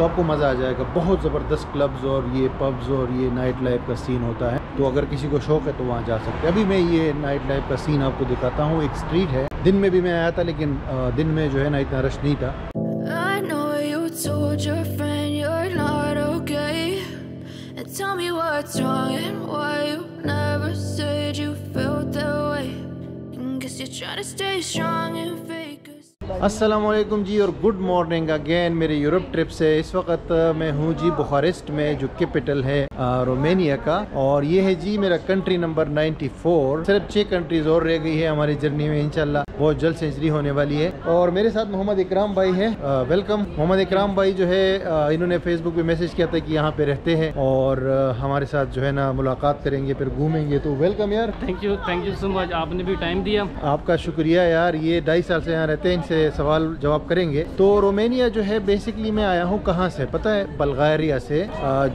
तो आपको मज़ा आ जाएगा। बहुत ज़बरदस्त क्लब्स और ये पब्स और ये नाइट लाइफ का सीन होता है, तो अगर किसी को शौक़ है तो वहाँ जा सकते हैं। अभी मैं ये नाइट लाइफ का सीन आपको दिखाता हूँ। एक स्ट्रीट है, दिन में भी मैं आया था, लेकिन दिन में जो है ना इतना रश नहीं था। अस्सलाम वालेकुम जी और गुड मॉर्निंग अगेन मेरे यूरोप ट्रिप से। इस वक्त मैं हूँ जी बुखारेस्ट में, जो कैपिटल है रोमानिया का, और ये है जी मेरा कंट्री नंबर 94। सिर्फ 6 कंट्रीज और रह गई है हमारी जर्नी में, इंशाल्लाह बहुत जल्द सेंचुरी होने वाली है। और मेरे साथ मोहम्मद इकराम भाई है। वेलकम। मोहम्मद इकराम भाई जो है इन्होंने फेसबुक पे मैसेज किया था कि यहाँ पे रहते हैं और हमारे साथ जो है ना मुलाकात करेंगे, फिर घूमेंगे, तो वेलकम यार। थैंक यू सो मच, आपने भी टाइम दिया। आपका शुक्रिया यार। ये 2.5 साल से यहाँ रहते हैं, इनसे सवाल जवाब करेंगे। तो रोमानिया जो है बेसिकली मैं आया हूँ कहाँ से पता है, बल्गारिया से।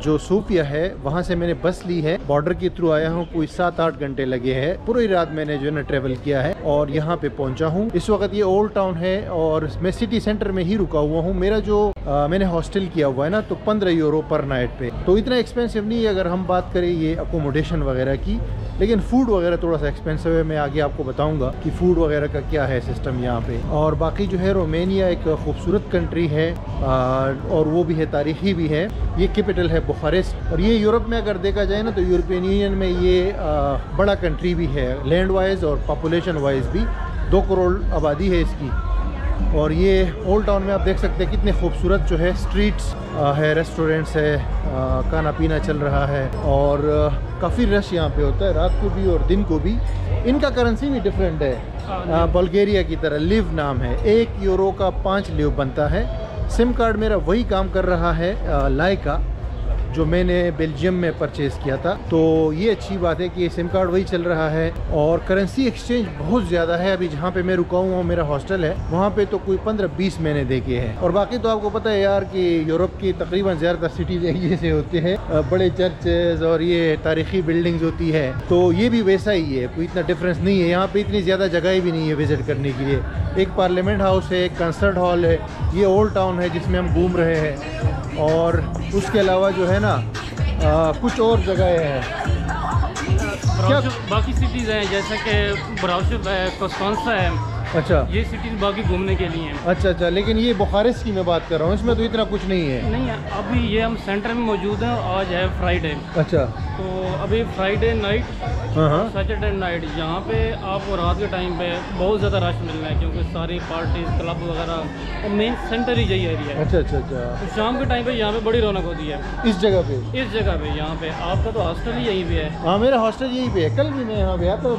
जो सोफिया है वहाँ से मैंने बस ली है, बॉर्डर के थ्रू आया हूँ। कोई 7-8 घंटे लगे हैं, पूरी रात मैंने जो है ना ट्रेवल किया है और यहाँ पे पहुँचा हूँ। इस वक्त ये ओल्ड टाउन है और मैं सिटी सेंटर में ही रुका हुआ हूँ। मेरा जो मैंने हॉस्टल किया हुआ है ना, तो 15 यूरो पर नाइट पे, तो इतना एक्सपेंसिव नहीं है अगर हम बात करें ये अकोमोडेशन वगैरह की। लेकिन फूड वगैरह थोड़ा सा एक्सपेंसिव है, मैं आगे आपको बताऊंगा कि फूड वगैरह का क्या है सिस्टम यहाँ पे। और बाकी जो है रोमानिया एक खूबसूरत कंट्री है और वो भी है, तारीखी भी है। ये कैपिटल है बुखारेस्ट और ये यूरोप में अगर देखा जाए ना तो यूरोपियन यूनियन में ये बड़ा कंट्री भी है, लैंड वाइज और पॉपुलेशन वाइज भी। 2 करोड़ आबादी है इसकी। और ये ओल्ड टाउन में आप देख सकते हैं कितने खूबसूरत जो है स्ट्रीट्स है, रेस्टोरेंट्स है, खाना पीना चल रहा है और काफ़ी रश यहाँ पे होता है रात को भी और दिन को भी। इनका करेंसी भी डिफरेंट है, बल्गेरिया की तरह। लिव नाम है, 1 यूरो का 5 लिव बनता है। सिम कार्ड मेरा वही काम कर रहा है लाइका, जो मैंने बेल्जियम में परचेज़ किया था। तो ये अच्छी बात है कि ये सिम कार्ड वही चल रहा है। और करेंसी एक्सचेंज बहुत ज़्यादा है। अभी जहाँ पे मैं रुका हुआ हूँ, मेरा हॉस्टल है, वहाँ पे तो कोई 15-20 महीने देके हैं। और बाकी तो आपको पता है यार कि यूरोप की तकरीबन ज़्यादातर सिटीज़ एक जैसे होते हैं, बड़े चर्चेज और ये तारीखी बिल्डिंग्स होती है, तो ये भी वैसा ही है, कोई इतना डिफरेंस नहीं है। यहाँ पर इतनी ज़्यादा जगह भी नहीं है विज़िट करने के लिए। एक पार्लियामेंट हाउस है, एक कंसर्ट हॉल है, ये ओल्ड टाउन है जिसमें हम घूम रहे हैं। और उसके अलावा जो है ना कुछ और जगह है क्या बाकी सिटीज़ हैं, जैसे कि ब्राउशव है, कोस्टांसा है। अच्छा, ये सिटीज़ बाकी घूमने के लिए हैं। अच्छा, लेकिन ये बुखारेस्ट की मैं बात कर रहा हूँ, इसमें तो इतना कुछ नहीं है। नहीं है, अभी ये हम सेंटर में मौजूद हैं। आज है फ्राइडे। अच्छा, तो अभी फ्राइडे नाइट, सैटरडे नाइट यहाँ पे आपको रात के टाइम पे बहुत ज़्यादा रश मिलना है, क्योंकि सारी पार्टीज, क्लब वगैरह और मेन सेंटर ही यही एरिया है। अच्छा। तो शाम के टाइम पे यहाँ पे बड़ी रौनक होती है इस जगह पे। यहाँ पे आपका तो हॉस्टल ही यहीं पे है? हाँ, मेरा हॉस्टल यहीं पे है। कल भी मैं यहाँ गया तो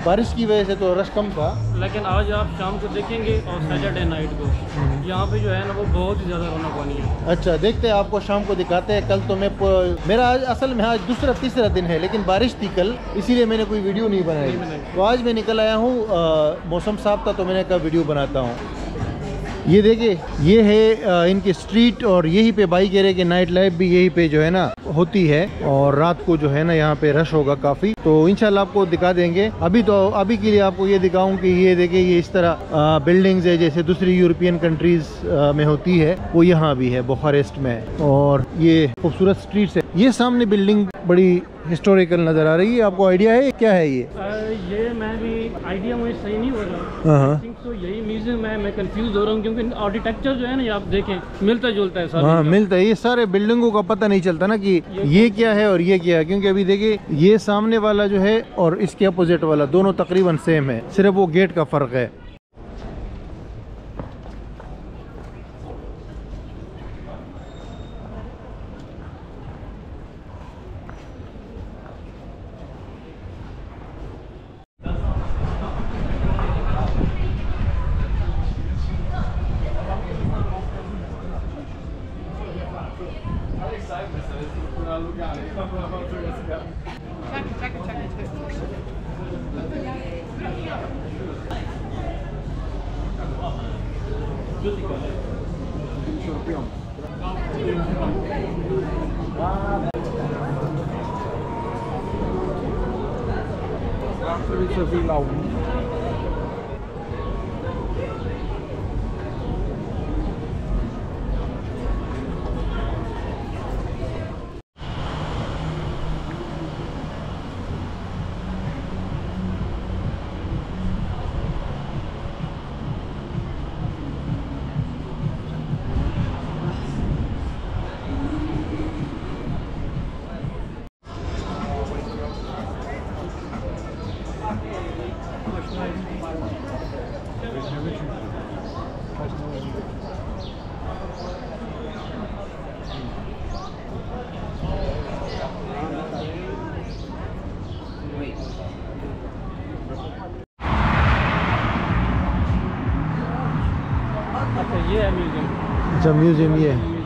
बारिश की वजह से तो रश कम था, लेकिन आज आप शाम को देखेंगे और सैटरडे नाइट को यहाँ पे जो है ना वो बहुत ही ज़्यादा रौनक होनी है। अच्छा, देखते हैं, आपको शाम को दिखाते हैं। कल तो मेरा आज असल में आज दूसरा दिन है, लेकिन बारिश थी कल, इसीलिए मैंने कोई वीडियो नहीं बनाई। तो आज मैं निकल आया हूँ, मौसम साफ था तो मैंने कहा वीडियो बनाता हूँ। ये देखिए, ये है इनकी स्ट्रीट और यहीं पे बाइक एरिया की नाइट लाइफ भी यहीं पे जो है ना होती है। और रात को जो है ना यहाँ पे रश होगा काफ़ी, तो इंशाल्लाह आपको दिखा देंगे। अभी के लिए आपको ये दिखाऊं कि ये देखिए, ये इस तरह बिल्डिंग्स है जैसे दूसरी यूरोपियन कंट्रीज में होती है, वो यहाँ भी है बुखारेस्ट में। और ये खूबसूरत स्ट्रीट्स है। ये सामने बिल्डिंग बड़ी हिस्टोरिकल नज़र आ रही है, आपको आइडिया है क्या है ये मैं भी आइडिया मुझे सही नहीं हो रहा। तो यही म्यूजियम है, मैं कंफ्यूज हो रहा हूँ क्योंकि आर्किटेक्चर जो है ना, आप देखें मिलता जुलता है। हाँ, मिलता है। ये सारे बिल्डिंगों का पता नहीं चलता ना कि ये क्या है और ये क्या है, क्योंकि अभी देखिए ये सामने वाला जो है और इसके अपोजिट वाला दोनों तकरीबन सेम है, सिर्फ वो गेट का फ़र्क है। अच्छा म्यूज़ियम ये है।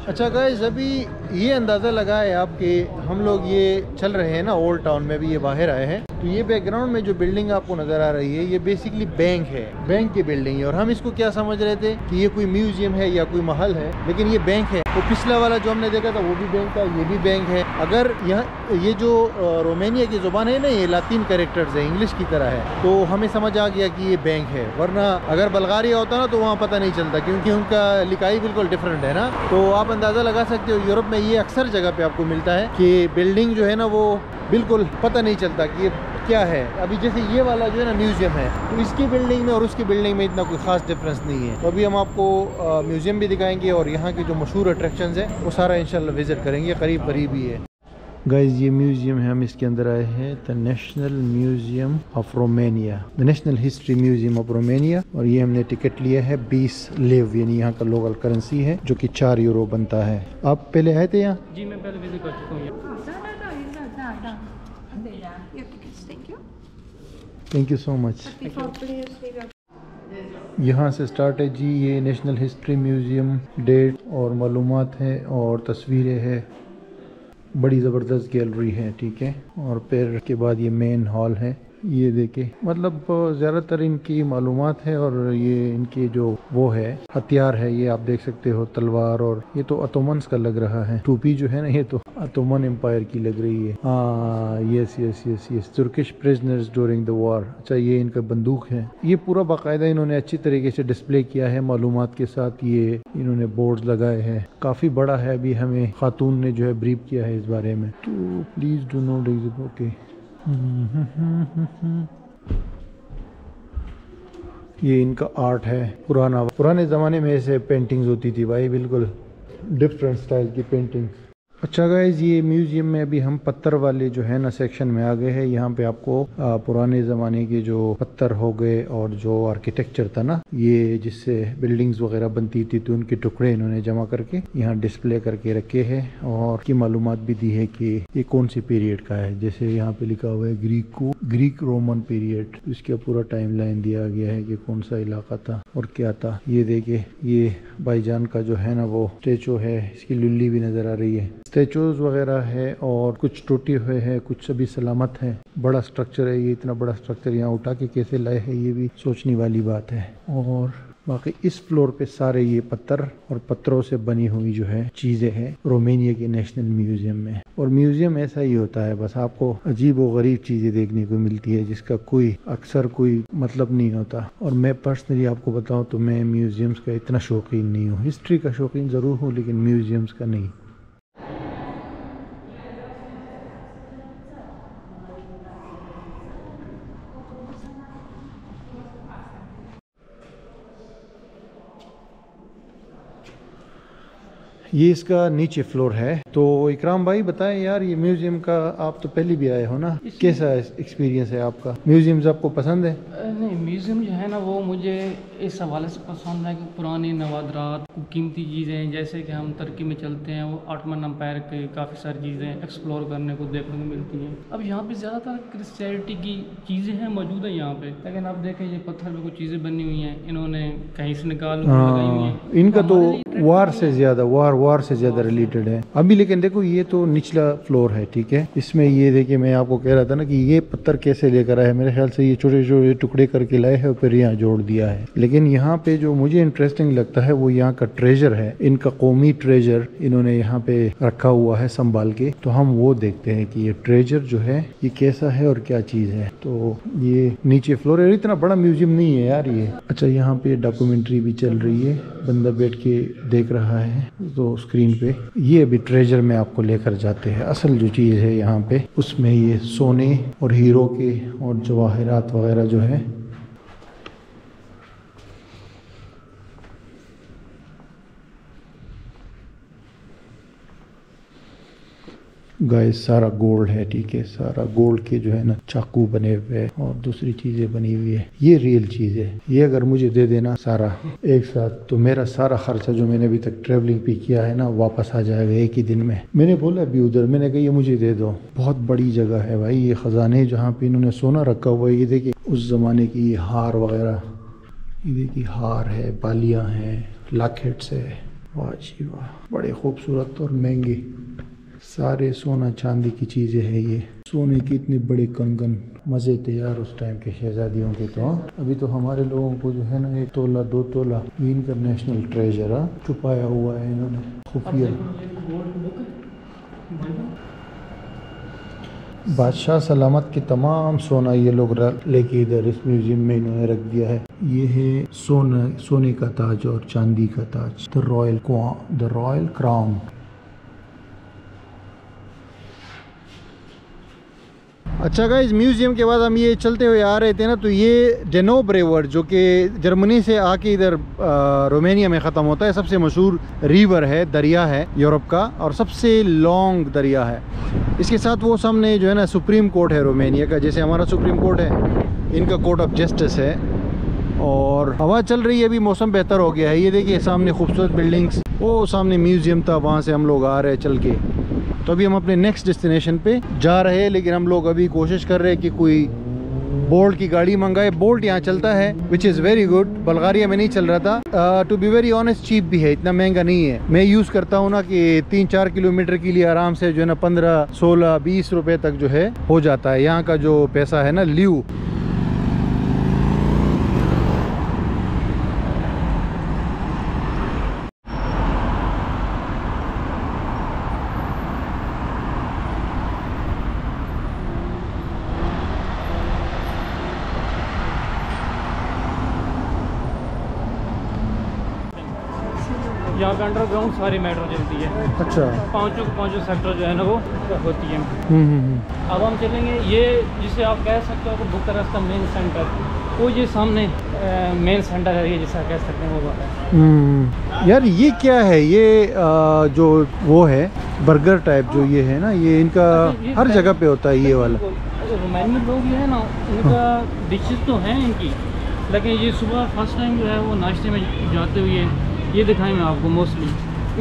अच्छा गाइस, अभी ये अंदाज़ा लगाए आप कि हम लोग ये चल रहे हैं ना ओल्ड टाउन में, भी ये बाहर आए हैं, तो ये बैकग्राउंड में जो बिल्डिंग आपको नज़र आ रही है ये बेसिकली बैंक है, बैंक की बिल्डिंग है। और हम इसको क्या समझ रहे थे कि ये कोई म्यूजियम है या कोई महल है, लेकिन ये बैंक है। तो पिछला वाला जो हमने देखा था वो भी बैंक था, ये भी बैंक है। अगर यहाँ ये जो रोमानिया की ज़ुबान है ना, ये लातीन कैरेक्टर्स है, इंग्लिश की तरह है, तो हमें समझ आ गया कि ये बैंक है। वरना अगर बल्गारिया होता ना तो वहाँ पता नहीं चलता, क्योंकि उनका लिखाई बिल्कुल डिफरेंट है ना। तो आप अंदाज़ा लगा सकते हो यूरोप में ये अक्सर जगह पे आपको मिलता है कि बिल्डिंग जो है ना वो बिल्कुल पता नहीं चलता कि ये क्या है। अभी जैसे ये वाला जो है ना म्यूज़ियम है, तो इसकी बिल्डिंग में और उसकी बिल्डिंग में इतना कोई ख़ास डिफरेंस नहीं है। तो अभी हम आपको म्यूज़ियम भी दिखाएंगे और यहाँ की जो मशहूर अट्रैक्शंस है वो सारा इंशाल्लाह विज़िट करेंगे, करीब करीब ही है। गाइस, ये म्यूज़ियम है, हम इसके अंदर आए हैं, the national museum of Romania, the national history museum of Romania. और ये हमने टिकट लिया है 20 लेव, यानी यहाँ का लोकल करेंसी है, जो कि 4 यूरो बनता है। आप पहले आए थे यहाँ? जी मैं पहले विजिट कर चुका हूँ। Thank you so much. यहाँ से स्टार्ट है जी, ये नेशनल हिस्ट्री म्यूज़ियम, डेट और मालूमात है और तस्वीरें है, बड़ी ज़बरदस्त गैलरी है, ठीक है। और फिर के बाद ये मेन हॉल है, ये देखे, मतलब ज़्यादातर इनकी मालूमात है। और ये इनके जो वो है हथियार है, ये आप देख सकते हो, तलवार। और ये तो अतोमन्स का लग रहा है, टोपी जो है ना ये तो अतोमन एम्पायर की लग रही है। हाँ, yes yes yes yes, Turkish prisoners during the war. अच्छा, ये इनका बंदूक है। ये पूरा बाकायदा इन्होंने अच्छी तरीके से डिस्प्ले किया है मालूमात के साथ। ये इन्होंने बोर्ड्स लगाए हैं, काफ़ी बड़ा है। अभी हमें खातून ने जो है ब्रीफ किया है इस बारे में, तो please do not exit. Okay, ये इनका आर्ट है, पुराने ज़माने में ऐसे पेंटिंग्स होती थी भाई, बिल्कुल डिफरेंट स्टाइल की पेंटिंग्स। अच्छा गाइज, ये म्यूज़ियम में अभी हम पत्थर वाले जो है ना सेक्शन में आ गए हैं। यहाँ पे आपको पुराने ज़माने के जो पत्थर हो गए और जो आर्किटेक्चर था ना, ये जिससे बिल्डिंग्स वगैरह बनती थी, तो उनके टुकड़े इन्होंने जमा करके यहाँ डिस्प्ले करके रखे हैं। और की मालूमात भी दी है कि ये कौन सी पीरियड का है। जैसे यहाँ पे लिखा हुआ है ग्रीक रोमन पीरियड, इसका पूरा टाइम लाइन दिया गया है कि कौन सा इलाका था और क्या था। ये देखिए, ये भाईजान का जो है ना वो स्टेचू है, इसकी लुल्ली भी नज़र आ रही है। स्टेचूज वगैरह है और कुछ टूटे हुए हैं, कुछ अभी सलामत है। बड़ा स्ट्रक्चर है ये, इतना बड़ा स्ट्रक्चर यहाँ उठा के कैसे लाए हैं, ये भी सोचने वाली बात है। और बाकी इस फ्लोर पे सारे ये पत्थर और पत्थरों से बनी हुई जो है चीज़ें हैं रोमानिया के नेशनल म्यूज़ियम में। और म्यूज़ियम ऐसा ही होता है, बस आपको अजीब व गरीब चीज़ें देखने को मिलती है जिसका कोई अक्सर कोई मतलब नहीं होता। और मैं पर्सनली आपको बताऊं तो मैं म्यूज़ियम्स का इतना शौकीन नहीं हूँ। हिस्ट्री का शौकीन ज़रूर हूँ, लेकिन म्यूज़ियम्स का नहीं। ये इसका नीचे फ्लोर है। तो इकराम भाई बताएं यार, ये म्यूजियम का आप तो पहले भी आए हो ना, कैसा एक्सपीरियंस है आपका? म्यूजियम्स आपको पसंद है? नहीं, म्यूजियम जो है ना वो मुझे इस हवाले से पसंद है कि पुरानी नवादरात, कीमती चीज़ें, जैसे कि हम तुर्की में चलते हैं, वो ऑटोमन एम्पायर के काफ़ी सारी चीज़ें एक्सप्लोर करने को देखने को मिलती हैं। अब यहाँ पे ज़्यादातर क्रिश्चियनिटी की चीज़ें हैं मौजूद है यहाँ पे, लेकिन आप देखें ये पत्थर में कुछ चीज़ें बनी हुई हैं, इन्होंने कहीं से निकाल लगाई हुई हैं। इनका तो वार से ज़्यादा रिलेटेड है अभी। लेकिन देखो, ये तो निचला फ्लोर है, ठीक है। इसमें ये देखिए, मैं आपको कह रहा था ना कि ये पत्थर कैसे लेकर आए, मेरे ख्याल से ये छोटे छोटे टुकड़े करके लाए हैं और फिर यहाँ जोड़ दिया है। लेकिन यहाँ पे जो मुझे इंटरेस्टिंग लगता है वो यहाँ का ट्रेजर है, इनका कौमी ट्रेजर इन्होंने यहाँ पे रखा हुआ है संभाल के। तो हम वो देखते हैं कि ये ट्रेजर जो है ये कैसा है और क्या चीज़ है। तो ये नीचे फ्लोर है, इतना बड़ा म्यूजियम नहीं है यार ये। अच्छा, यहाँ पे डॉक्यूमेंट्री भी चल रही है, बंदा बैठ के देख रहा है तो स्क्रीन पे। ये अभी ट्रेजर में आपको लेकर जाते हैं। असल जो चीज़ है यहाँ पे, उसमें ये सोने और हीरो के और जवाहरात वगैरह जो है। गाइस, सारा गोल्ड है, ठीक है। सारा गोल्ड के जो है ना चाकू बने हुए और दूसरी चीज़ें बनी हुई है। ये रियल चीज़ है। ये अगर मुझे दे देना सारा एक साथ, तो मेरा सारा खर्चा जो मैंने अभी तक ट्रैवलिंग पे किया है ना वापस आ जाएगा एक ही दिन में। मैंने बोला अभी उधर, मैंने कहा ये मुझे दे दो। बहुत बड़ी जगह है भाई, ये ख़जाने जहाँ पे इन्होंने सोना रखा हुआ है। ये देखिए, उस ज़माने की ये हार वगैरह, ये देखिए हार है, बालियाँ हैं, लॉकेट्स है, वाह जी वाह, बड़े खूबसूरत और महंगे सारे सोना चांदी की चीज़ें हैं। ये सोने के इतने बड़े कंगन, मज़े थे यार उस टाइम के शहजादियों के। तो अभी तो हमारे लोगों को जो है ना 1 तोला 2 तोला इनका नेशनल ट्रेजर छुपाया हुआ है इन्होंने खुफिया। बादशाह सलामत के तमाम सोना ये लोग लेके इधर इस म्यूजियम में इन्होंने रख दिया है। ये है सोने का ताज और चांदी का ताज, द रॉयल क्राउन। अच्छा गाइस, म्यूज़ियम के बाद हम ये चलते हुए आ रहे थे ना, तो ये डेनोब रिवर जो कि जर्मनी से आके इधर रोमानिया में ख़त्म होता है, सबसे मशहूर रिवर है, दरिया है यूरोप का और सबसे लॉन्ग दरिया है। इसके साथ वो सामने जो है ना सुप्रीम कोर्ट है रोमानिया का, जैसे हमारा सुप्रीम कोर्ट है, इनका कोर्ट ऑफ जस्टिस है। और हवा चल रही है, अभी मौसम बेहतर हो गया है। ये देखिए सामने खूबसूरत बिल्डिंग्स, वो सामने म्यूज़ियम था, वहाँ से हम लोग आ रहे हैं चल के। तो अभी हम अपने नेक्स्ट डेस्टिनेशन पे जा रहे हैं, लेकिन हम लोग अभी कोशिश कर रहे हैं कि कोई बोल्ट की गाड़ी मंगाए। बोल्ट यहाँ चलता है which is very good, Bulgaria में नहीं चल रहा था। To be very honest cheap भी है, इतना महंगा नहीं है। मैं यूज़ करता हूँ ना कि 3-4 किलोमीटर के लिए आराम से जो है ना 15, 16, 20 रुपये तक जो है हो जाता है। यहाँ का जो पैसा है ना ल्यू। यहाँ पे अंडरग्राउंड सारी मेट्रो चलती है। अच्छा। पाँचों सेक्टर जो है ना वो होती है। अब हम चलेंगे ये जिसे आप कह सकते हो बुखारेस्ट का मेन सेंटर, वो ये सामने मेन सेंटर है, ये जिसे कह सकते हैं वो। यार ये क्या है, ये जो वो है बर्गर टाइप जो ये है ना, ये इनका हर जगह पे होता है ये वाला। रोमानियन लोग ये है ना, इनका डिशेज तो हैं इनकी, लेकिन ये सुबह फर्स्ट टाइम जो है वो नाश्ते में जाते हुए ये दिखाएं मैं आपको मोस्टली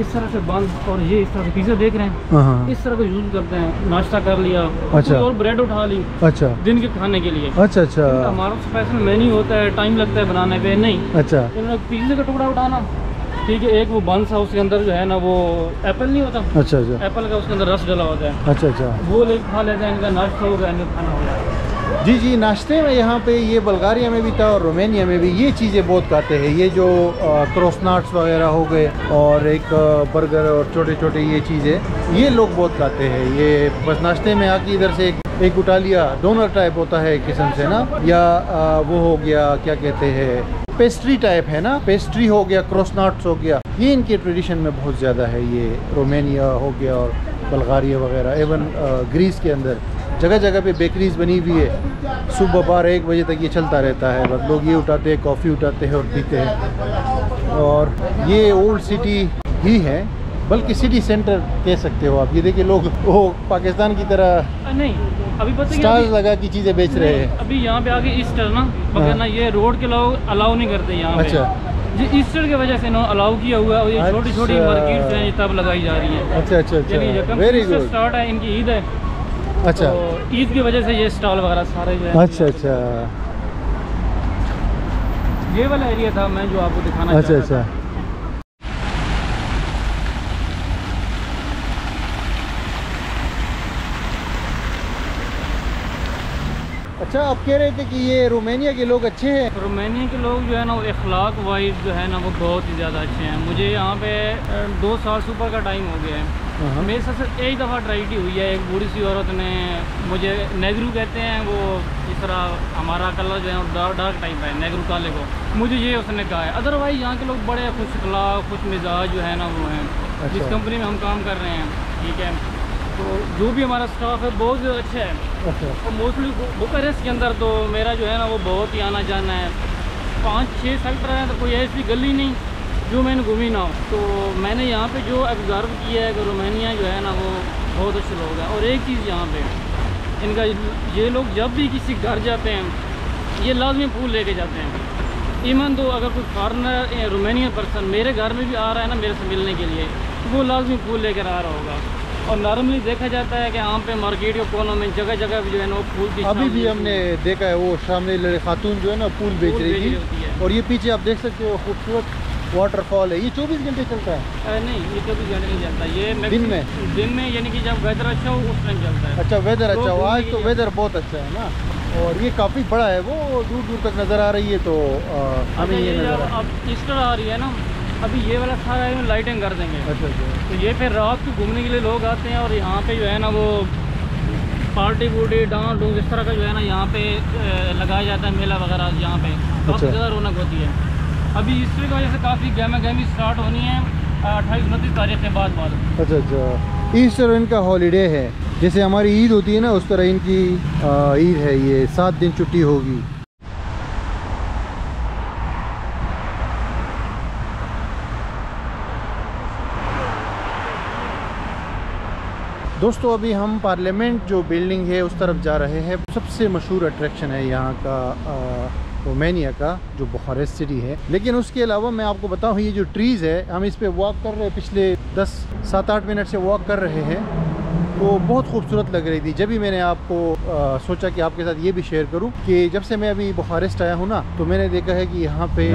इस तरह से बंद, और ये इस तरह से पिज़्ज़ा देख रहे हैं, इस तरह का यूज़ करते हैं। नाश्ता कर लिया, अच्छा, और ब्रेड उठा ली, अच्छा, दिन के खाने के लिए। अच्छा अच्छा। हमारा स्पेशल मेन्यू होता है, टाइम लगता है बनाने पे, नहीं, अच्छा, पिज़्ज़ा का टुकड़ा उठाना, ठीक है, एक वो बन सा, उसके अंदर जो है ना वो एप्पल नहीं होता, अच्छा अच्छा, एप्पल का उसके अंदर रस डला होता है, अच्छा अच्छा, वो लेके खा लेते हैं। इनका नाश्ता हो गया, इनका खाना हो गया। जी जी, नाश्ते में यहाँ पे ये बल्गारिया में भी था और रोमानिया में भी ये चीज़ें बहुत खाते हैं। ये जो क्रोसनाट्स वगैरह हो गए और एक बर्गर और छोटे छोटे ये चीज़ें ये लोग बहुत खाते हैं। ये बस नाश्ते में आके इधर से एक उठा लिया, डोनर टाइप होता है किस्म से ना, या वो हो गया क्या कहते हैं पेस्ट्री टाइप है ना, पेस्ट्री हो गया, क्रोसनाट्स हो गया, ये इनके ट्रेडिशन में बहुत ज़्यादा है। ये रोमानिया हो गया और बल्गारिया वगैरह, एवन ग्रीस के अंदर जगह जगह पे बेकरीज बनी हुई है। सुबह 12-1 बजे तक ये चलता रहता है। बस लोग ये उठाते हैं, कॉफ़ी उठाते हैं और पीते हैं। और ये ओल्ड सिटी ही है, बल्कि सिटी सेंटर कह सकते हो आप। ये देखिए लोग वो पाकिस्तान की तरह नहीं, अभी पता स्टार्स लगा की चीज़ें बेच रहे हैं। अभी यहाँ पे आगे ईस्टर ना, ना ये रोड के लोग अलाउ नहीं करते यहाँ पे। अच्छा, ये ईस्टर की वजह से इन्होंने अलाउ किया हुआ है, और ये छोटी छोटी मार्केट्स हैं, ये तब लगाई जा रही है। अच्छा अच्छा अच्छा, वेरी गुड। स्टार्ट है, इनकी ईद है, अच्छा, तो ईद की वजह से ये स्टॉल वगैरह सारे जो है। अच्छा अच्छा, ये वाला एरिया था मैं जो आपको दिखाना चाहता था। अच्छा अच्छा, अच्छा, आप कह रहे थे कि ये रोमानिया के लोग अच्छे हैं। रोमानिया के लोग जो है ना वो अखलाक वाइज जो है ना वो बहुत ही ज़्यादा अच्छे हैं। मुझे यहाँ पे 2 साल से ऊपर का टाइम हो गया है। मेरे साथ एक दफ़ा ट्राइटी हुई है, एक बूढ़ी सी औरत ने मुझे, नेगरू कहते हैं वो, इस तरह हमारा कलर जो है डार्क टाइप है, नेगरू काले को, मुझे ये उसने कहा है। अदरवाइज़ यहाँ के लोग बड़े खुश अखलाक, खुश मिजाज जो है ना वो हैं। अच्छा। जिस कंपनी में हम काम कर रहे हैं, ठीक है, तो जो भी हमारा स्टाफ है बहुत अच्छा है। अच्छा। और मोस्टली बुखारेस्ट के अंदर तो मेरा जो है ना वो बहुत ही आना जाना है। 5-6 सेक्टर हैं, तो कोई ऐसी गली नहीं जो मैंने घूमी ना हो। तो मैंने यहाँ पे जो ऑब्ज़र्व किया है कि रोमानिया जो है ना वो बहुत अच्छे लोग हैं। और एक चीज़ यहाँ पे इनका, ये लोग जब भी किसी घर जाते हैं ये लाजमी फूल लेके जाते हैं। इवन तो अगर कोई फॉरनर रोमानियन पर्सन मेरे घर में भी आ रहा है ना मेरे से मिलने के लिए, तो वो लाजमी फूल लेकर आ रहा होगा। और नॉर्मली देखा जाता है कि यहाँ पे मार्केट के कोनों में जगह जगह जो है ना वो फूल की, अभी भी हमने देखा है वो सामने खातून जो है ना फूल बेच रही थी, और ये पीछे आप देख सकते हो खूबसूरत वाटरफॉल है। ये 24 घंटे चलता है? नहीं, ये 24 घंटे नहीं चलता, ये दिन में यानी कि जब वेदर अच्छा हो उस टाइम चलता है। अच्छा, वेदर अच्छा हो, आज तो वेदर बहुत अच्छा है ना। और ये काफ़ी बड़ा है, वो दूर दूर तक नज़र आ रही है। तो हमें ये नज़र अब ईस्टर आ रही है ना, अभी ये वाला सारा है लाइटिंग कर देंगे। अच्छा। तो ये फिर रात को घूमने के लिए लोग आते हैं, और यहाँ पे जो है ना वो पार्टी वूटी डांस डूंस इस तरह का जो है ना यहाँ पे लगाया जाता है, मेला वगैरह यहाँ पे काफ़ी ज़्यादा रौनक होती है। अभी ईस्टर की वजह से काफ़ी गहमा गहमी स्टार्ट होनी है 28-29 तारीख के बाद। अच्छा, ईस्टर इनका हॉलीडे है, जैसे हमारी ईद होती है ना उस तरह इनकी ईद है। ये 7 दिन छुट्टी होगी। दोस्तों अभी हम पार्लियामेंट जो बिल्डिंग है उस तरफ जा रहे हैं। सबसे मशहूर अट्रैक्शन है यहाँ का रोमानिया का, जो बुखारेस्ट सिटी है। लेकिन उसके अलावा मैं आपको बताऊँ, ये जो ट्रीज़ है, हम इस पे वॉक कर रहे हैं, पिछले 7-8 मिनट से वॉक कर रहे हैं। तो बहुत खूबसूरत लग रही थी। जब भी मैंने आपको सोचा कि आपके साथ ये भी शेयर करूं कि जब से मैं अभी बुखारेस्ट आया हूं ना, तो मैंने देखा है कि यहाँ पे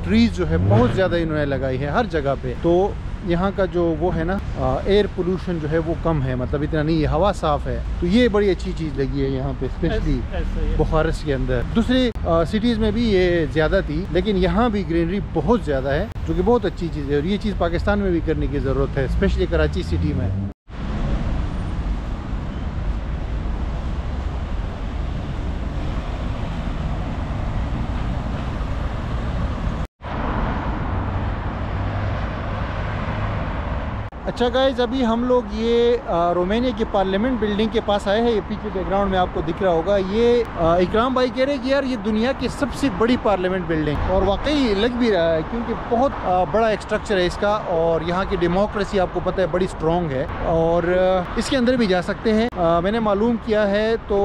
ट्रीज़ जो है बहुत ज़्यादा इन्होंने लगाई है हर जगह पे। तो यहाँ का जो वो है ना एयर पोल्यूशन जो है वो कम है, मतलब इतना नहीं है, हवा साफ़ है। तो ये बड़ी अच्छी चीज़ लगी है यहाँ पे, स्पेशली बुखारेस्ट के अंदर। दूसरी सिटीज़ में भी ये ज़्यादा थी, लेकिन यहाँ भी ग्रीनरी बहुत ज़्यादा है, जो कि बहुत अच्छी चीज़ है। और ये चीज़ पाकिस्तान में भी करने की ज़रूरत है, स्पेशली कराची सिटी में। अच्छा गाइज, अभी हम लोग ये रोमानिया की पार्लियामेंट बिल्डिंग के पास आए हैं। ये पीछे बैकग्राउंड में आपको दिख रहा होगा। ये इकराम भाई कह रहे हैं कि यार ये दुनिया की सबसे बड़ी पार्लियामेंट बिल्डिंग, और वाकई लग भी रहा है, क्योंकि बहुत बड़ा एक स्ट्रक्चर है इसका। और यहाँ की डेमोक्रेसी आपको पता है बड़ी स्ट्रॉन्ग है, और इसके अंदर भी जा सकते हैं। मैंने मालूम किया है तो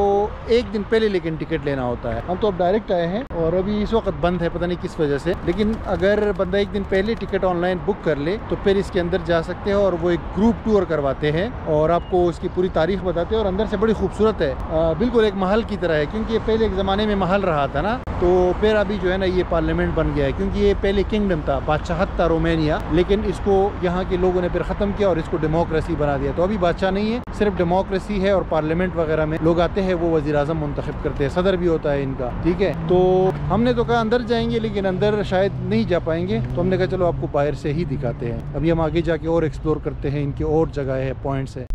1 दिन पहले लेकिन टिकट लेना होता है। हम तो अब डायरेक्ट आए हैं और अभी इस वक्त बंद है, पता नहीं किस वजह से। लेकिन अगर बंदा 1 दिन पहले टिकट ऑनलाइन बुक कर ले तो फिर इसके अंदर जा सकते हैं। और वो एक ग्रुप टूर करवाते हैं और आपको उसकी पूरी तारीख बताते हैं। और अंदर से बड़ी खूबसूरत है, बिल्कुल एक महल की तरह है, क्योंकि ये पहले एक ज़माने में महल रहा था ना। तो फिर अभी जो है ना ये पार्लियामेंट बन गया है, क्योंकि ये पहले किंगडम था, बादशाहत था रोमानिया, लेकिन इसको यहाँ के लोगों ने फिर ख़त्म किया और इसको डेमोक्रेसी बना दिया। तो अभी बादशाह नहीं है, सिर्फ डेमोक्रेसी है। और पार्लियामेंट वगैरह में लोग आते हैं, वो वज़ीर आज़म मुंतखब करते हैं, सदर भी होता है इनका, ठीक है। तो हमने तो कहा अंदर जाएंगे, लेकिन अंदर शायद नहीं जा पाएंगे, तो हमने कहा चलो आपको बाहर से ही दिखाते हैं। अभी हम आगे जाके और एक्सप्लोर करते हैं, इनके और जगह है, पॉइंट्स है।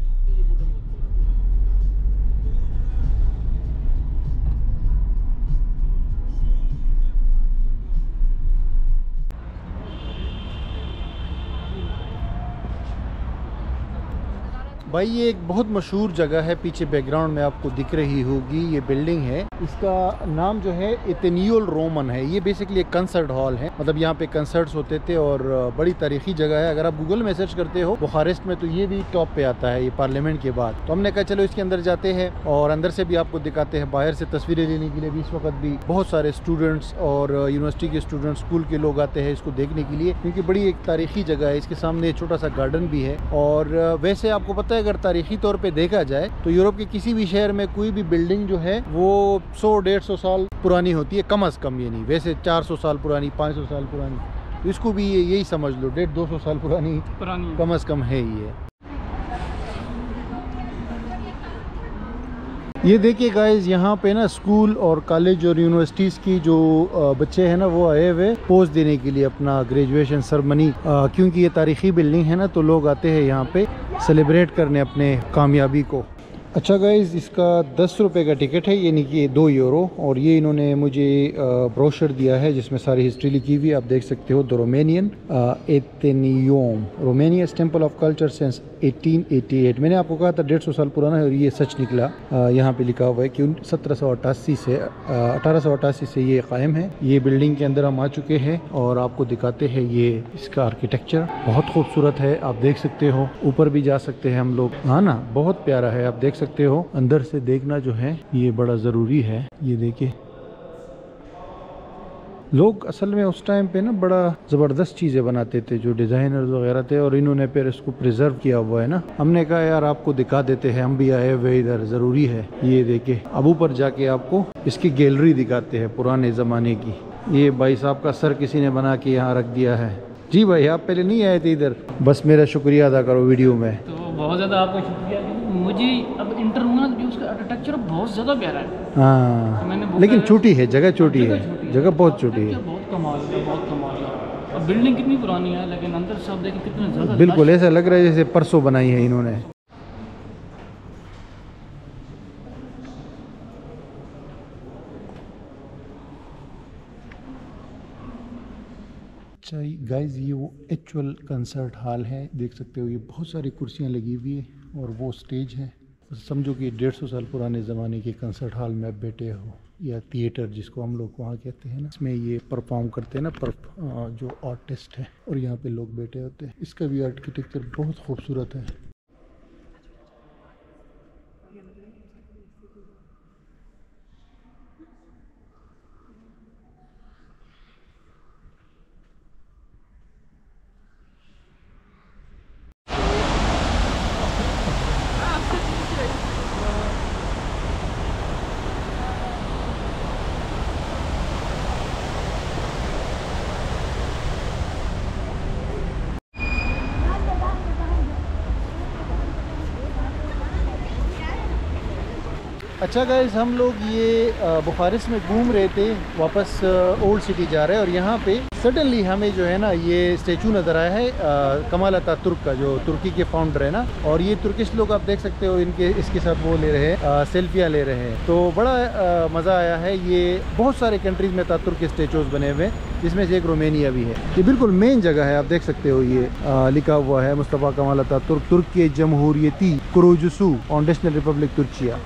भाई ये एक बहुत मशहूर जगह है, पीछे बैकग्राउंड में आपको दिख रही होगी ये बिल्डिंग है। इसका नाम जो है एथेनियल रोमन है। ये बेसिकली एक कंसर्ट हॉल है, मतलब यहाँ पे कंसर्ट्स होते थे और बड़ी तारीखी जगह है। अगर आप गूगल में सर्च करते हो बुखारेस्ट में तो ये भी टॉप पे आता है, ये पार्लियामेंट के बाद। तो हमने कहा चलो इसके अंदर जाते हैं और अंदर से भी आपको दिखाते हैं। बाहर से तस्वीरें लेने के लिए भी इस वक्त भी बहुत सारे स्टूडेंट्स और यूनिवर्सिटी के स्टूडेंट्स, स्कूल के लोग आते हैं इसको देखने के लिए, क्योंकि बड़ी एक तारीखी जगह है। इसके सामने छोटा सा गार्डन भी है। और वैसे आपको पता है अगर तारीखी तौर पे देखा जाए तो यूरोप के किसी भी शहर में कोई भी बिल्डिंग जो है वो 100-150 साल पुरानी होती है, कम अज़ कम। ये नहीं, वैसे 400 साल पुरानी, 500 साल पुरानी, तो इसको भी यही समझ लो 150-200 साल पुरानी कम अज़ कम है ये। ये देखिए गाइज, यहाँ पे ना स्कूल और कॉलेज और यूनिवर्सिटीज़ की जो बच्चे हैं ना वो आए हुए पोज देने के लिए अपना ग्रेजुएशन सेरेमनी, क्योंकि ये तारीखी बिल्डिंग है ना, तो लोग आते हैं यहाँ पे सेलिब्रेट करने अपने कामयाबी को। अच्छा गाइज, इसका 10 रुपये का टिकट है, यानी कि 2 यूरो। और ये इन्होंने मुझे ब्रोशर दिया है जिसमें सारी हिस्ट्री लिखी हुई है, आप देख सकते हो। The Romanian Athenaeum, Romania temple of culture since 1888। मैंने आपको कहा था 150 साल पुराना है और ये सच निकला। यहाँ पे लिखा हुआ है कि 1888 से ये कायम है। ये बिल्डिंग के अंदर हम आ चुके हैं और आपको दिखाते हैं ये इसका आर्किटेक्चर बहुत खूबसूरत है, आप देख सकते हो। ऊपर भी जा सकते हैं हम लोग, हाँ ना, बहुत प्यारा है, आप देख सकते हो। अंदर से देखना जो है ये बड़ा ज़रूरी है। ये देखिए, लोग असल में उस टाइम पे ना बड़ा ज़बरदस्त चीज़ें बनाते थे, जो डिज़ाइनर्स वगैरह थे, और इन्होंने फिर इसको प्रिजर्व किया हुआ है ना। हमने कहा यार आपको दिखा देते हैं, हम भी आए हुए इधर, ज़रूरी है। ये देखिए, अब ऊपर जाके आपको इसकी गैलरी दिखाते हैं पुराने ज़माने की। ये भाई साहब का सर किसी ने बना के यहाँ रख दिया है। जी भाई, आप पहले नहीं आए थे इधर, बस मेरा शुक्रिया अदा करो वीडियो में। तो बहुत ज़्यादा आपका शुक्रिया। मुझे अब इंटर हुआ जो उसका आर्किटेक्चर बहुत ज़्यादा प्यारा है। हाँ, तो लेकिन छोटी है, जगह छोटी है, जगह बहुत छोटी है। बहुत कमाल है, बहुत कमाल है। अब बिल्डिंग कितनी पुरानी है, लेकिन अंदर सब देखें कितने ज़्यादा, बिल्कुल ऐसा लग रहा है जैसे परसों बनाई है इन्होंने। गाइस, ये वो एक्चुअल कंसर्ट हॉल है, देख सकते हो। ये बहुत सारी कुर्सियां लगी हुई है और वो स्टेज है। समझो कि 150 साल पुराने ज़माने के कंसर्ट हॉल में आप बैठे हो, या थिएटर जिसको हम लोग वहाँ कहते हैं ना, इसमें ये परफॉर्म करते हैं ना जो आर्टिस्ट है, और यहाँ पे लोग बैठे होते हैं। इसका भी आर्किटेक्चर बहुत खूबसूरत है। अच्छा गाइस, हम लोग ये बुखारेस्ट में घूम रहे थे, वापस ओल्ड सिटी जा रहे हैं, और यहाँ पे सडनली हमें जो है ना ये स्टेचू नज़र आया है कमाल अतातुर्क का, जो तुर्की के फाउंडर है ना। और ये तुर्किश लोग आप देख सकते हो, इनके इसके साथ वो ले रहे हैं, सेल्फियाँ ले रहे हैं। तो बड़ा मज़ा आया है। ये बहुत सारे कंट्रीज़ में अतातुर्क के स्टेचूज बने हुए हैं, जिसमें से एक रोमेनिया भी है। ये बिल्कुल मेन जगह है, आप देख सकते हो। ये लिखा हुआ है मुस्तफ़ा कमाल अतातुर्क तुर्की जमहूरियती कुरुजुसु ऑन नेशनल रिपब्लिक तुर्किया।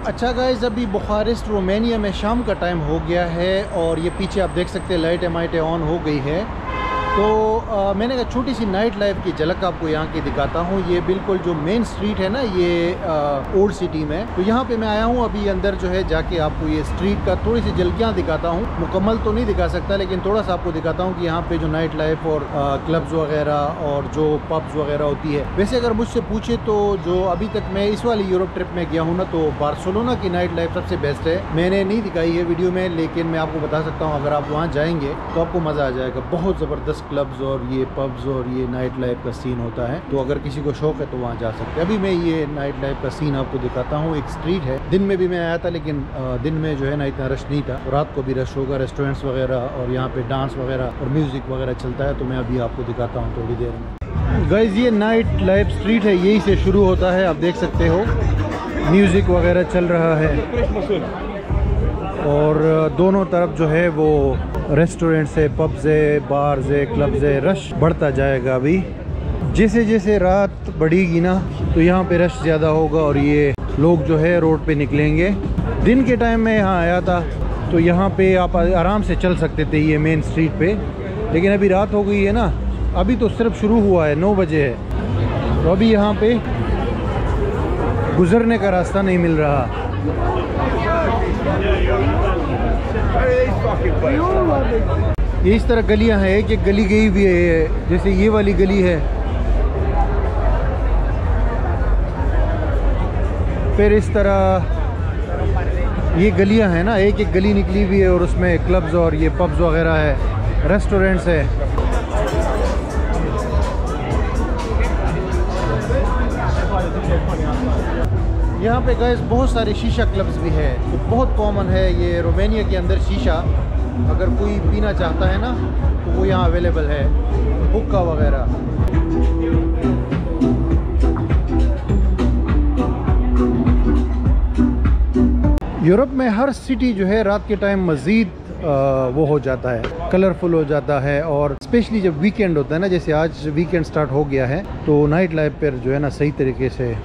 अच्छा गाइस, अभी बुखारेस्ट रोमानिया में शाम का टाइम हो गया है, और ये पीछे आप देख सकते हैं लाइटें माइटें ऑन हो गई है। तो मैंने कहा छोटी सी नाइट लाइफ की झलक आपको यहाँ की दिखाता हूँ। ये बिल्कुल जो मेन स्ट्रीट है ना, ये ओल्ड सिटी में, तो यहाँ पे मैं आया हूँ। अभी अंदर जो है जाके आपको ये स्ट्रीट का थोड़ी सी झलकियाँ दिखाता हूँ। मुकम्मल तो नहीं दिखा सकता, लेकिन थोड़ा सा आपको दिखाता हूँ कि यहाँ पे जो नाइट लाइफ और क्लब्स वगैरह और जो पब्स वगैरह होती है। वैसे अगर मुझसे पूछे तो जो अभी तक मैं इस वाली यूरोप ट्रिप में गया हूँ ना, तो बार्सिलोना की नाइट लाइफ सबसे बेस्ट है। मैंने नहीं दिखाई है वीडियो में, लेकिन मैं आपको बता सकता हूँ, अगर आप वहाँ जाएंगे तो आपको मज़ा आ जाएगा। बहुत ज़बरदस्त क्लब्स और ये पब्स और ये नाइट लाइफ का सीन होता है। तो अगर किसी को शौक है तो वहाँ जा सकते हैं। अभी मैं ये नाइट लाइफ का सीन आपको दिखाता हूँ। एक स्ट्रीट है, दिन में भी मैं आया था, लेकिन दिन में जो है ना इतना रश नहीं था। रात को भी रश होगा, रेस्टोरेंट्स वगैरह और यहाँ पे डांस वगैरह और म्यूज़िक वगैरह चलता है। तो मैं अभी आपको दिखाता हूँ थोड़ी देर में। गाइस, ये नाइट लाइफ स्ट्रीट है, यही से शुरू होता है। आप देख सकते हो म्यूज़िक वगैरह चल रहा है, और दोनों तरफ जो है वो रेस्टोरेंट्स है, पब्स है, बार्स है, क्लब्स है। रश बढ़ता जाएगा अभी। जैसे जैसे रात बढ़ेगी ना, तो यहाँ पे रश ज़्यादा होगा और ये लोग जो है रोड पे निकलेंगे। दिन के टाइम में यहाँ आया था, तो यहाँ पे आप आराम से चल सकते थे ये मेन स्ट्रीट पे। लेकिन अभी रात हो गई है ना, अभी तो सिर्फ शुरू हुआ है, 9 बजे है, तो अभी यहाँ पे गुजरने का रास्ता नहीं मिल रहा। ये इस तरह गलियां हैं, एक एक गली गई हुई है, जैसे ये वाली गली है, फिर इस तरह ये गलियां हैं ना, एक एक गली निकली हुई है, और उसमें क्लब्स और ये पब्स वगैरह है, रेस्टोरेंट्स है। यहाँ पे गाइस बहुत सारे शीशा क्लब्स भी है, तो बहुत कॉमन है ये रोमानिया के अंदर शीशा। अगर कोई पीना चाहता है ना, तो वो यहाँ अवेलेबल है, हुक्का वगैरह। यूरोप में हर सिटी जो है रात के टाइम मज़ीद वो हो जाता है, कलरफुल हो जाता है। और स्पेशली जब वीकेंड होता है ना, जैसे आज वीकेंड स्टार्ट हो गया है, तो नाइट लाइफ पर जो है ना सही तरीके से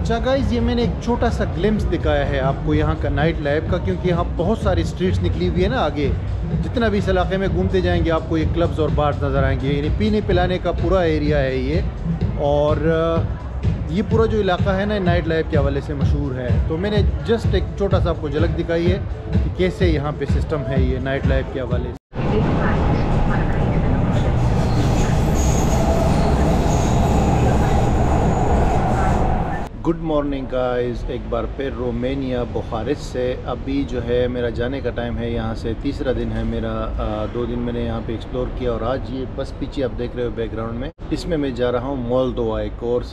अच्छा गाइस, ये मैंने एक छोटा सा ग्लिम्स दिखाया है आपको यहाँ का नाइट लाइफ का, क्योंकि यहाँ बहुत सारी स्ट्रीट्स निकली हुई है ना आगे। जितना भी इस इलाके में घूमते जाएंगे आपको ये क्लब्स और बार्स नज़र आएंगे। यानी पीने पिलाने का पूरा एरिया है ये, और ये पूरा जो इलाका है ना नाइट लाइफ के हवाले से मशहूर है। तो मैंने जस्ट एक छोटा सा आपको झलक दिखाई है कि कैसे यहाँ पे सिस्टम है ये नाइट लाइफ के हवाले से। गुड मॉर्निंग गाइस, एक बार फिर रोमानिया बुखारेस्ट से। अभी जो है मेरा जाने का टाइम है, यहाँ से तीसरा दिन है मेरा। 2 दिन मैंने यहाँ पे एक्सप्लोर किया, और आज ये बस पीछे आप देख रहे हो बैकग्राउंड में, इसमें मैं जा रहा हूँ मोल्दोवा। एक और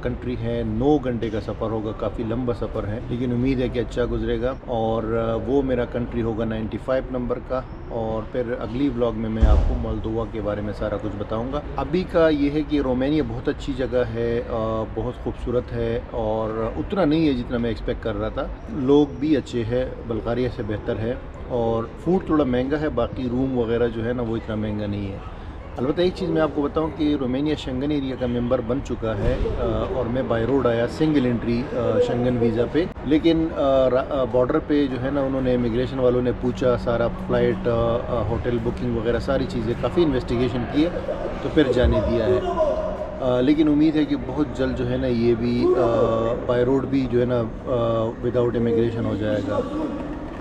कंट्री है, 9 घंटे का सफ़र होगा, काफ़ी लंबा सफ़र है, लेकिन उम्मीद है कि अच्छा गुजरेगा। और वो मेरा कंट्री होगा 95 नंबर का। और फिर अगली व्लॉग में मैं आपको मोल्दोवा के बारे में सारा कुछ बताऊँगा। अभी का ये है कि रोमानिया बहुत अच्छी जगह है, बहुत खूबसूरत है, और उतना नहीं है जितना मैं एक्सपेक्ट कर रहा था। लोग भी अच्छे हैं, बल्गारिया से बेहतर है, और फूड थोड़ा महंगा है, बाकी रूम वगैरह जो है ना वो इतना महंगा नहीं है। अलबत्ता एक चीज़ मैं आपको बताऊं कि रोमानिया शेंगन एरिया का मेंबर बन चुका है, और मैं बाय रोड आया सिंगल एंट्री शेंगन वीज़ा पे। लेकिन बॉर्डर पे जो है ना उन्होंने इमिग्रेशन वालों ने पूछा, सारा फ़्लाइट होटल बुकिंग वगैरह सारी चीज़ें काफ़ी इन्वेस्टिगेशन किए, तो फिर जाने दिया है। लेकिन उम्मीद है कि बहुत जल्द जो है ना ये भी बाय रोड भी जो है ना विदाउट इमिग्रेशन हो जाएगा।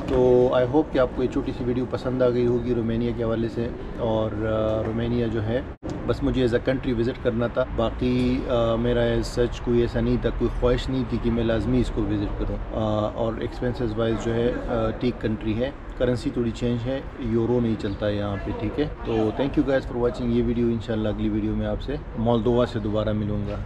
तो आई होप कि आपको ये छोटी सी वीडियो पसंद आ गई होगी रोमानिया के हवाले से। और रोमानिया जो है बस मुझे एज अ कंट्री विज़िट करना था, बाकी मेरा एज सच कोई ऐसा नहीं था, कोई ख्वाहिश नहीं थी कि मैं लाजमी इसको विज़िट करूं। और एक्सपेंसेस वाइज जो है ठीक कंट्री है, करेंसी थोड़ी चेंज है, यूरो नहीं चलता है यहाँ पे, ठीक है। तो thank you guys for watching ये वीडियो। इंशाल्लाह अगली वीडियो में आपसे मोल्दोवा से दोबारा मिलूँगा।